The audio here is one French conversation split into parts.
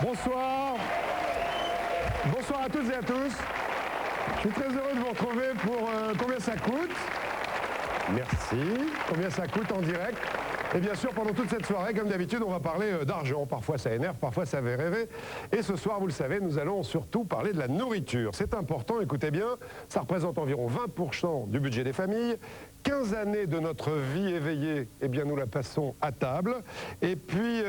Bonsoir. Bonsoir à toutes et à tous. Je suis très heureux de vous retrouver pour Combien ça coûte. Merci. Combien ça coûte en direct. Et bien sûr, pendant toute cette soirée, comme d'habitude, on va parler d'argent. Parfois ça énerve, parfois ça fait rêver. Et ce soir, vous le savez, nous allons surtout parler de la nourriture. C'est important, écoutez bien, ça représente environ 20% du budget des familles. 15 années de notre vie éveillée, eh bien nous la passons à table. Et puis,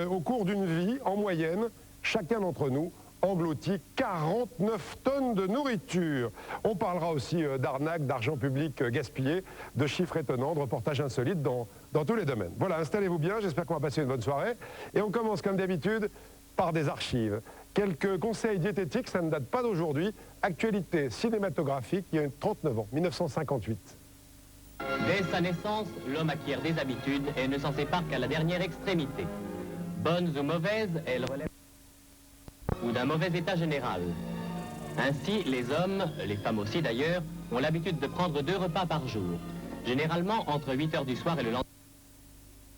au cours d'une vie, en moyenne, chacun d'entre nous engloutit 49 tonnes de nourriture. On parlera aussi d'arnaque, d'argent public gaspillé, de chiffres étonnants, de reportages insolites dans tous les domaines. Voilà, installez-vous bien, j'espère qu'on va passer une bonne soirée. Et on commence comme d'habitude par des archives. Quelques conseils diététiques, ça ne date pas d'aujourd'hui. Actualité cinématographique, il y a 39 ans, 1958. Dès sa naissance, l'homme acquiert des habitudes et ne s'en sépare qu'à la dernière extrémité. Bonnes ou mauvaises, elles relèvent ou d'un mauvais état général. Ainsi, les hommes, les femmes aussi d'ailleurs, ont l'habitude de prendre 2 repas par jour. Généralement, entre 8 heures du soir et le lendemain,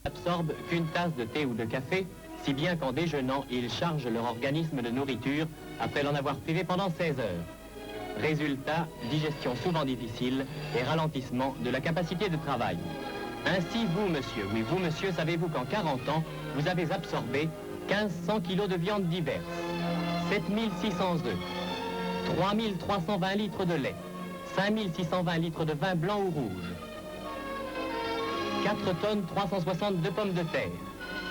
ils n'absorbent qu'une tasse de thé ou de café, si bien qu'en déjeunant, ils chargent leur organisme de nourriture après l'en avoir privé pendant 16 heures. Résultat, digestion souvent difficile et ralentissement de la capacité de travail. Ainsi, vous, monsieur, oui, vous, monsieur, savez-vous qu'en 40 ans, vous avez absorbé 1500 kilos de viande diverse, 7600 œufs, 3320 litres de lait, 5620 litres de vin blanc ou rouge, 4 tonnes 360 de pommes de terre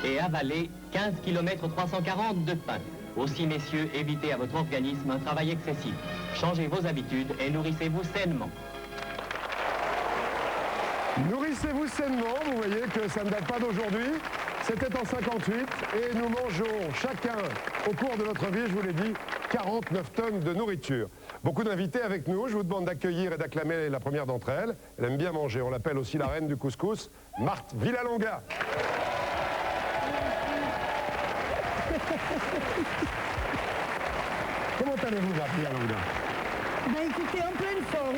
et avalé 15 km 340 de pain. Aussi, messieurs, évitez à votre organisme un travail excessif. Changez vos habitudes et nourrissez-vous sainement. Nourrissez-vous sainement, vous voyez que ça ne date pas d'aujourd'hui. C'était en 58 et nous mangeons chacun, au cours de notre vie, je vous l'ai dit, 49 tonnes de nourriture. Beaucoup d'invités avec nous, je vous demande d'accueillir et d'acclamer la première d'entre elles. Elle aime bien manger, on l'appelle aussi la reine du couscous, Marthe Villalonga. Comment allez-vous, Marthe Villalonga? Ben écoutez, en pleine forme.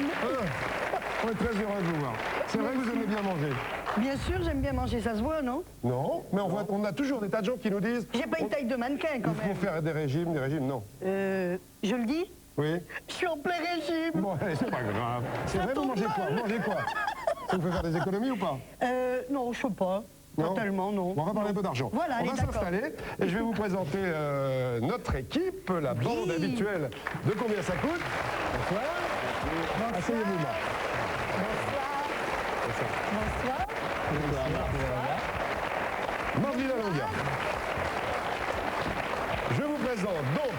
On est très heureux de vous voir. C'est vrai que vous aimez bien manger. Bien sûr, j'aime bien manger, ça se voit, non? Non, mais on a toujours des tas de gens qui nous disent... J'ai pas une taille de mannequin, quand même. Il faut faire des régimes, non. Je le dis? Oui. Je suis en plein régime. Bon, allez, c'est pas grave. C'est vrai, vous mangez quoi? Vous mangez quoi? Ça vous fait faire des économies ou pas? Non, je sais pas. Non. Pas tellement, non. Bon, on va parler un peu d'argent. Voilà, on va s'installer et je vais vous présenter notre équipe, la bande habituelle de Combien ça coûte. Bonsoir. Asseyez-vous, Marc. Bonsoir. Marthe Villalonga. Je vous présente donc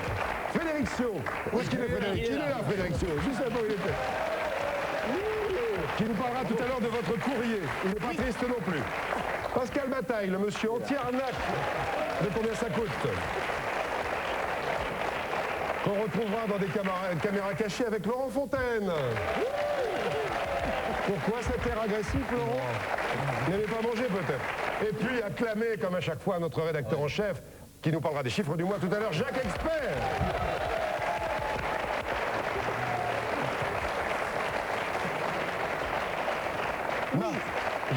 Frédéric Sio. Où est-ce qu'il est, Frédéric? Il est là, Frédéric Sio. Juste un peu où il était. Qui nous parlera tout à l'heure de votre courrier. Il n'est pas triste non plus. Pascal Bataille, le monsieur anti-arnaque de Combien ça coûte. Qu'on retrouvera dans des caméras cachées avec Laurent Fontaine. Pourquoi cet air agressif, Laurent? Vous n'avez pas mangé peut-être. Et puis acclamé comme à chaque fois notre rédacteur en chef qui nous parlera des chiffres du mois tout à l'heure, Jacques Expert. Marc,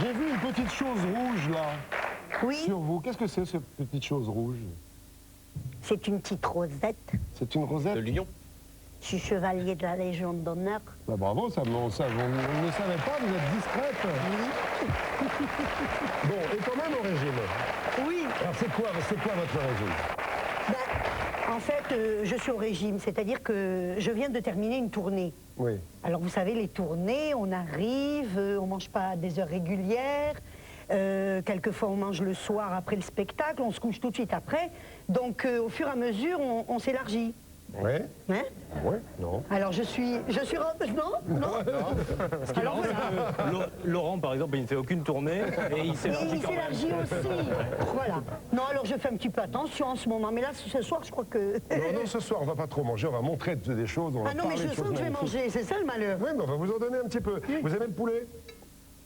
j'ai vu une petite chose rouge là. Oui. Sur vous. Qu'est-ce que c'est cette petite chose rouge? C'est une petite rosette. C'est une rosette? De Lyon. Je suis chevalier de la Légion d'honneur. Bah bravo, ça, on ne savait pas, vous êtes discrète. Bon, et quand même au régime. Oui. Alors c'est quoi votre régime? Ben, en fait, je suis au régime, c'est-à-dire que je viens de terminer une tournée. Oui. Alors vous savez, les tournées, on arrive, on mange pas à des heures régulières. Quelquefois on mange le soir après le spectacle, on se couche tout de suite après. Donc au fur et à mesure, on s'élargit. Oui. Hein? Oui, non. Alors je suis non. Alors voilà. Laurent, par exemple, il ne fait aucune tournée et il Et s'élargit il quand même. s'élargit aussi. Voilà. Non, alors je fais un petit peu attention en ce moment, mais là ce soir je crois que... Non, ce soir on va pas trop manger, on va montrer des choses. On va Ah non, mais parler je de sens choses que je vais magnifiques. manger, c'est ça le malheur. Oui, mais on va vous en donner un petit peu. Vous aimez le poulet?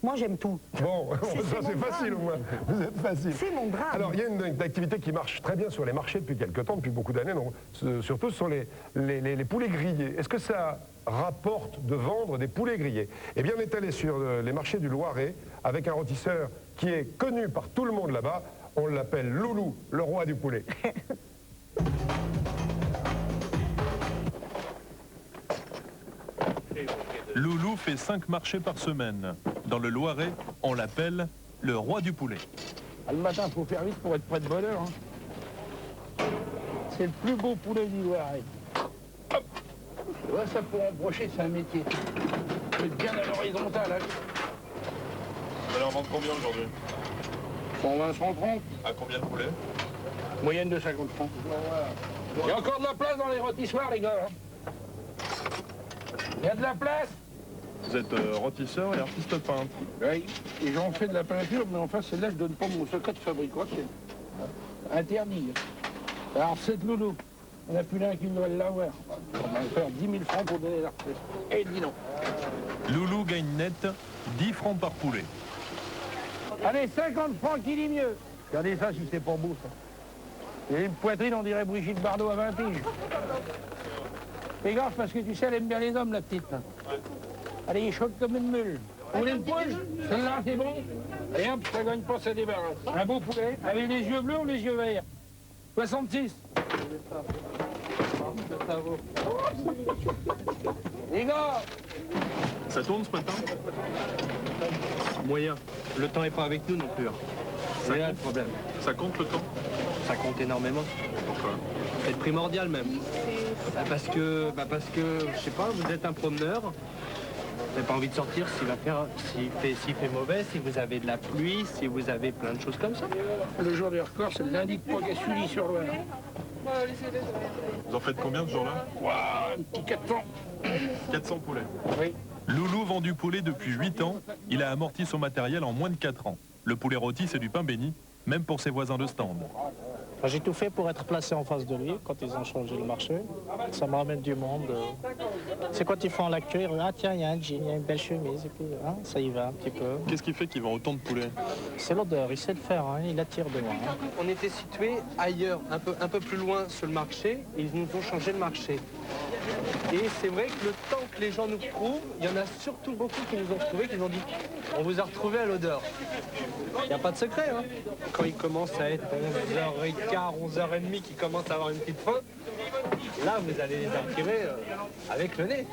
Moi j'aime tout. Bon, C'est ça c'est mon facile drame. au moins. Vous êtes facile. C'est mon drame. Alors, il y a une activité qui marche très bien sur les marchés depuis quelques temps, depuis beaucoup d'années, surtout ce sont les poulets grillés. Est-ce que ça rapporte de vendre des poulets grillés? Eh bien, on est allé sur les marchés du Loiret avec un rôtisseur qui est connu par tout le monde là-bas. On l'appelle Loulou, le roi du poulet. Loulou fait 5 marchés par semaine. Dans le Loiret, on l'appelle le roi du poulet. Le matin, il faut faire vite pour être près de bonne heure. Hein. C'est le plus beau poulet du Loiret. Hop. Tu vois, ça pour embrocher, c'est un métier. Il faut être bien à l'horizontale. Hein. Vous allez en vendre combien aujourd'hui? 120, 130. À combien de poulets? Moyenne de 50 francs. Il y a encore de la place dans les rôtissoirs, les gars. Hein. Il y a de la place. Vous êtes rôtisseur et artiste peintre. Oui, et j'en fais de la peinture, mais enfin, celle-là, je donne pas mon secret de fabrication. Interdit. Alors, cette Loulou, on n'a plus l'un qui doit l'avoir. On va faire 10 000 francs pour donner la recette. Et il dit non. Loulou gagne net 10 francs par poulet. Allez, 50 francs, qui dit mieux? Regardez ça, si c'est pas beau, ça. Et une poitrine, on dirait Brigitte Bardot à 20 piges. Fais gaffe, parce que tu sais, elle aime bien les hommes, la petite, là. Allez, il est chaude comme une mule. Vous voulez une poule? Celle-là, c'est bon? Et hop, ça gagne pas, ça débarrasse. Un beau poulet, avec les yeux bleus ou les yeux verts? 66. Les gars! Ça tourne ce matin? Moyen. Le temps n'est pas avec nous non plus. Hein. C'est là le problème. Ça compte le temps? Ça compte énormément. Pourquoi? C'est primordial même. Parce que, je sais pas, vous êtes un promeneur. Vous n'avez pas envie de sortir s'il fait mauvais, si vous avez de la pluie, si vous avez plein de choses comme ça. Le jour du record, c'est le lundi de Pogasuli sur Loire. Vous en faites combien ce jour-là? Waouh, un petit 400. 400 poulets. Oui. Loulou vend du poulet depuis 8 ans. Il a amorti son matériel en moins de 4 ans. Le poulet rôti, c'est du pain béni, même pour ses voisins de stand. J'ai tout fait pour être placé en face de lui quand ils ont changé le marché. Ça me ramène du monde. C'est quand ils font l'accueil, ah tiens, il y a un jean, il y a une belle chemise, et puis hein, ça y va un petit peu. Qu'est-ce qui fait qu'il vend autant de poulets? C'est l'odeur, il sait le faire, hein, il attire de loin. Hein. On était situé ailleurs, un peu plus loin sur le marché, et ils nous ont changé le marché. Et c'est vrai que le temps que les gens nous trouvent, il y en a surtout beaucoup qui nous ont retrouvés, qui nous ont dit « on vous a retrouvé à l'odeur ». Il n'y a pas de secret, hein. Quand il commence à être 11h15, 11h30, qui commence à avoir une petite faim, là vous allez les attirer avec le nez.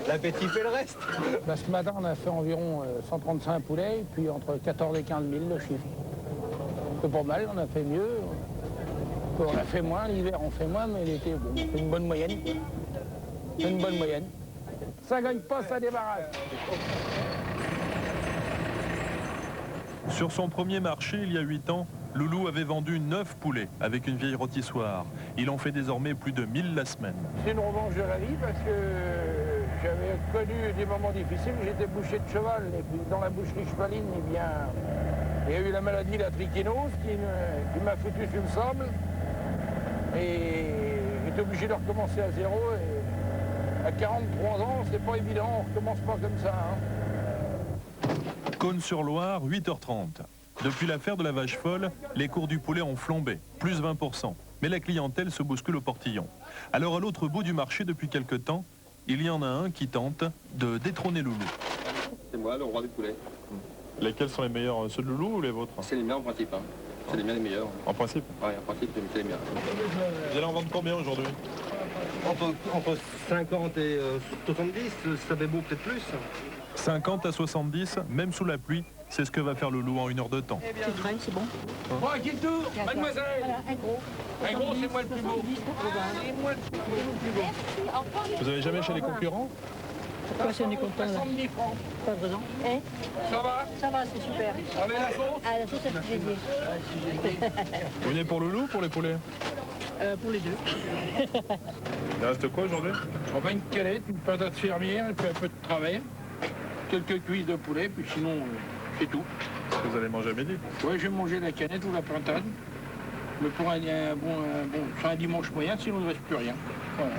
L'appétit fait le reste. Bah, ce matin, on a fait environ 135 poulets, puis entre 14 et 15 000 le chiffre. C'est pas mal, on a fait mieux. On a fait moins, l'hiver on fait moins, mais l'été, bon, c'est une bonne moyenne. C'est une bonne moyenne. Ça gagne pas, ça débarrasse. Sur son premier marché, il y a 8 ans, Loulou avait vendu 9 poulets avec une vieille rôtissoire. Il en fait désormais plus de 1000 la semaine. C'est une revanche de la vie parce que j'avais connu des moments difficiles. J'étais boucher de cheval et puis dans la boucherie chevaline, eh bien, il y a eu la maladie, la trichinose, qui m'a foutu sur le sable. Et j'étais obligé de recommencer à zéro. Et à 43 ans, c'est pas évident, on recommence pas comme ça. Hein. Cône-sur-Loire, 8h30. Depuis l'affaire de la vache folle, les cours du poulet ont flambé, plus 20%. Mais la clientèle se bouscule au portillon. Alors à l'autre bout du marché, depuis quelque temps, il y en a un qui tente de détrôner Loulou. C'est moi, le roi des poulets. Lesquels sont les meilleurs, ceux de Loulou ou les vôtres? C'est les meilleurs en principe. Hein. C'est les miens les meilleurs. En principe? Oui, en principe, c'est les miens. Vous allez en vendre combien aujourd'hui? Entre 50 et 70, ça fait beau peut-être plus. 50 à 70, même sous la pluie, c'est ce que va faire Loulou en 1 heure de temps. C'est vrai, c'est bon. Bon, à qui le tour, mademoiselle? Voilà, un gros. Un gros, c'est moi le plus beau. C'est moi le plus beau. Vous avez jamais chez les concurrents? Pourquoi si on est content là? 70 francs. Pas de raison. Hein? Ça va? C'est super. On met la sauce? Ah, la sauce, ça fait plaisir. Vous venez pour Loulou ou pour les poulets? Pour les deux. Il reste quoi aujourd'hui? On va une calette, une patate fermière, et puis un peu de travers. Quelques cuisses de poulet, puis sinon, c'est tout. Vous allez manger à midi? Oui, je vais manger la canette ou la pintade. Mais pour un dimanche moyen, sinon il ne reste plus rien. Voilà.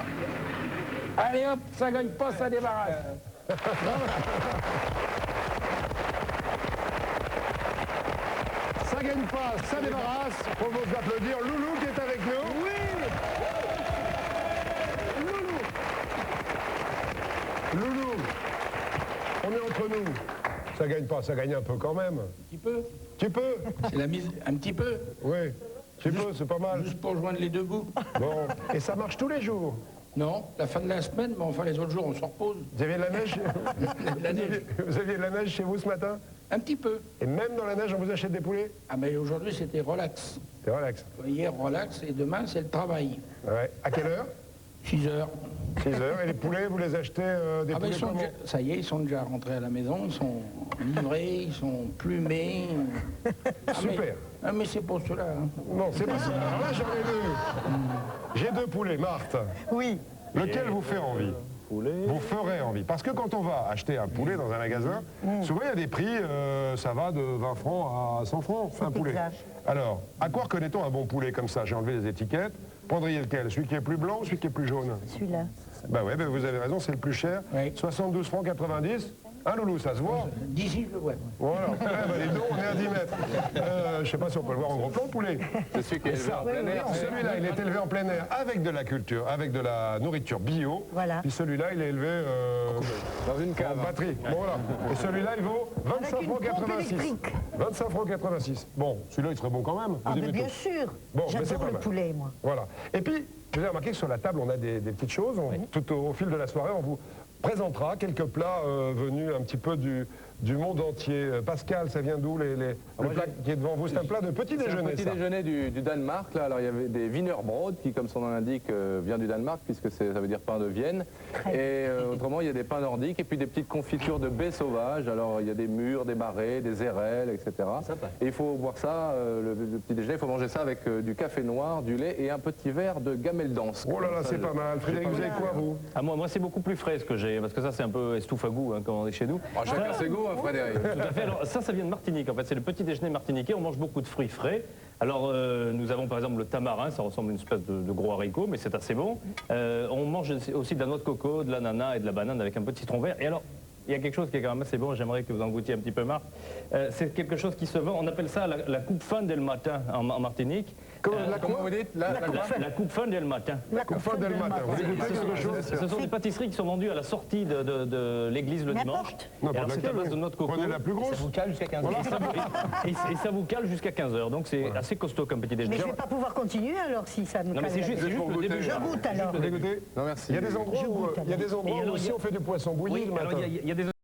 Allez hop, ça gagne pas, ça débarrasse. Ça gagne pas, ça débarrasse. Propose d'applaudir Loulou qui est avec nous. Oui. Loulou, on est entre nous. Ça gagne pas, ça gagne un peu quand même. Un petit peu. Tu peux? C'est la mise, un petit peu. Oui. Tu peux, c'est pas mal. Juste pour joindre les deux bouts. Bon, et ça marche tous les jours. Non, la fin de la semaine, mais enfin les autres jours, on se repose. Vous aviez de la neige La neige. Vous aviez de la neige chez vous ce matin? Un petit peu. Et même dans la neige, on vous achète des poulets? Ah mais aujourd'hui, c'était relax. C'est relax. Hier, relax, et demain, c'est le travail. Ouais. À quelle heure? 6 heures. 6 heures. Et les poulets, vous les achetez des Ah ben, poulets comment? ça y est, ils sont déjà rentrés à la maison, ils sont livrés, ils sont plumés. Super. Mais c'est pour cela. Hein. Non, c'est pas ça. Alors là, j'en ai deux. J'ai deux poulets. Marthe, Oui. lequel vous fait envie? Vous ferez envie. Parce que quand on va acheter un poulet dans un magasin, souvent il y a des prix, ça va de 20 francs à 100 francs, un poulet. exact. Alors, à quoi reconnaît-on un bon poulet comme ça? J'ai enlevé les étiquettes. Prendriez lequel? Celui qui est plus blanc ou celui qui est plus jaune? Celui-là. Bah ouais, vous avez raison, c'est le plus cher. Oui. 72 francs 90. Hein, Loulou, ça se voit? D'ici, je le vois. Voilà. Eh ben, les deux, on est à 10 mètres. Je sais pas si on peut le voir en gros plan, le poulet. C'est celui qui est élevé en plein air. Celui-là, il est élevé en plein air avec de la culture, avec de la nourriture bio. Voilà. Puis celui-là, il est élevé Dans une en cave. batterie. Bon, voilà. Et celui-là, il vaut 25 Avec une francs pompe 86. électrique. 25 francs 86. Bon, celui-là, il serait bon quand même. Vous Ah mais aimez bien tout. sûr. Bon, mais c'est J'adore pas le mal. poulet, moi. Voilà. Et puis, vous avez remarqué que sur la table, on a des petites choses. Tout au fil de la soirée, on vous présentera quelques plats venus un petit peu du monde entier. Pascal, ça vient d'où le plat qui est devant vous? C'est un plat de petit C'est un déjeuner, petit ça. déjeuner du Danemark. Là. Alors il y avait des Wienerbrot qui, comme son nom l'indique, vient du Danemark puisque ça veut dire pain de Vienne. Et autrement, il y a des pains nordiques et puis des petites confitures de baies sauvages. Alors il y a des mûres, des marais, des érelles, etc. Et il faut boire ça, le petit déjeuner, il faut manger ça avec du café noir, du lait et un petit verre de gameldansk. Oh là là, c'est pas mal. Frédéric, vous avez quoi, vous? Ah, moi c'est beaucoup plus frais ce que j'ai, parce que ça c'est un peu estoufagou hein, comme on est chez nous. Oh, chacun ses goûts, hein, Frédéric. Tout à fait. Alors, ça vient de Martinique en fait, c'est le petit déjeuner martiniquais, on mange beaucoup de fruits frais. Alors nous avons par exemple le tamarin, ça ressemble à une espèce de gros haricot, mais c'est assez bon. On mange aussi de la noix de coco, de l'ananas et de la banane avec un peu de citron vert. Et alors, il y a quelque chose qui est quand même assez bon, j'aimerais que vous en goûtiez un petit peu, Marc. C'est quelque chose qui se vend, on appelle ça la coupe fin del matin en Martinique. Comment vous dites? La coupe fin del matin. La coupe fin del matin. Vous voulez goûter quelque chose? Ce sont des pâtisseries qui sont vendues à la sortie de l'église le dimanche. Non, Et pas alors c'est à base de noix de coco. Prenez la plus grosse. Cale jusqu'à 15 Et ça vous cale jusqu'à 15h, donc c'est assez costaud comme petit Mais déjeuner. je ne vais pas pouvoir continuer alors si ça me Non mais c'est cale juste la- le début. Je goûte alors. Vous avez goûté? Non, merci. Il y a des endroits Je où, goûte, il y a des endroits Et alors, où aussi il y a- on fait du poisson bouilli Oui, le alors matin. il y a des